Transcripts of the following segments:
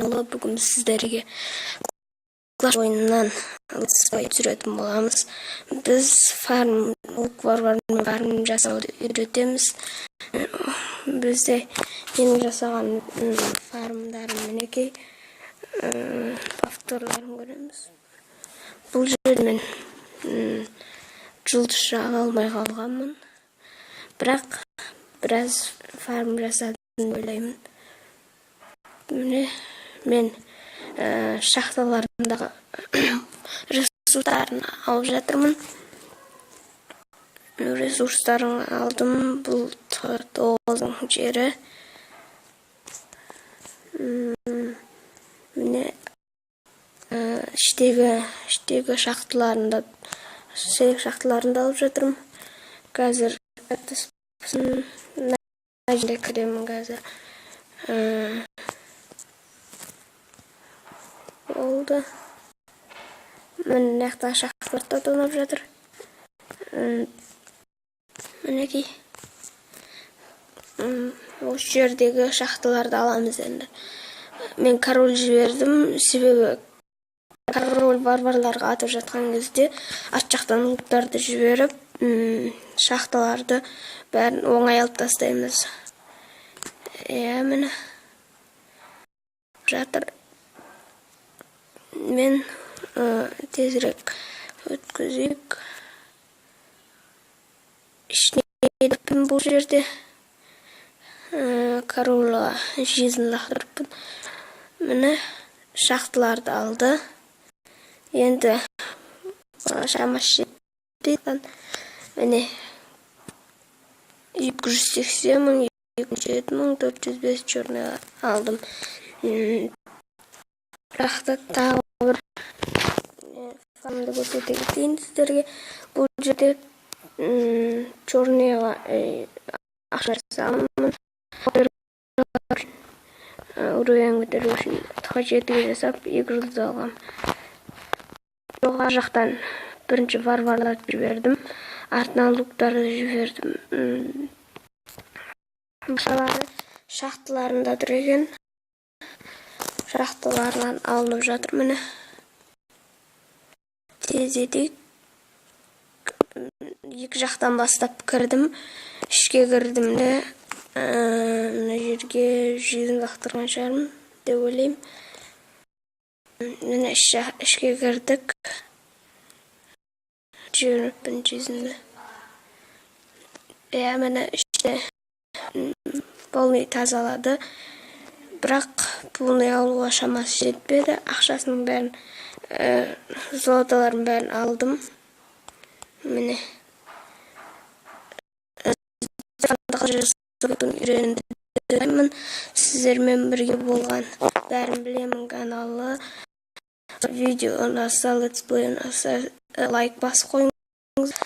каналы. Бүгін сіздерге Clash ойынынан түсіретін боламыз. Біз фарм жасауды үйретеміз. Бізде менің жасаған фармдарым мінекей повторларын көреміз. Бұл жерде мен жұлдыз жаға алмай қалғанмын. Бірақ біраз фарм жасадым ойлаймын. Мен шахталарындағы ресурстарын алып жатырмын. Ресурстарын алдым. Бұл 9-ның жері. Міне іштегі шахталарында алып жатырмын. Қазір кіремін қазір. Oldu. Мен нақта шахталарда тонап жатыр. Мінекей. Осы жердегі шахталарды аламыз енді. Мен король жібердім, себебі король варварларға атып жатқан кезде арт жақтан луктарды жіберіп, шахталарды бәрін оңай алып тастаймыз. Міне жатыр. Мен тезірек өткізейік. Ішінейдіппін бұл жерде. Королға жизнь лақтырыппын. Міне шахталарды алды. Енді шамасы жетпейді. Міне 280 мың, 207 мың, 405 черный алдым. Бірақ тағы бір фармды көрсете кетейін сіздерге. Бұл жерде черныйға ақша жасағанмын. Уровень көтеру үшін тхажетіге жасап, 2 жұлдыз алғам. Жоғар жақтан бірінші варварларды жібердім. Артынан луктарды жібердім. Мысалары шахталарында тұр екен. Шахталарынан алынып жатыр міне. Тездетейік. 2 жақтан бастап кірдім. Ішке кірдім де. Мына жерге жизнь лақтырған шығармын деп ойлаймын. Міне ішке кірдік. Жүріппін жизньді. Міне іште полный тазалады. Бірақ полный алуға шамасы жетпеді. Ақшасының бәрін, золоталарын бәрін алдым. Міне. Үйренді. Сіздермен бірге болған бәрін білемін каналы. Видео ұнаса, летсплей ұнаса, лайк басып қойыңыз.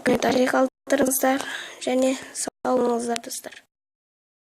Комментарий қалдырыңыздар. Және сау болыңыздар достар.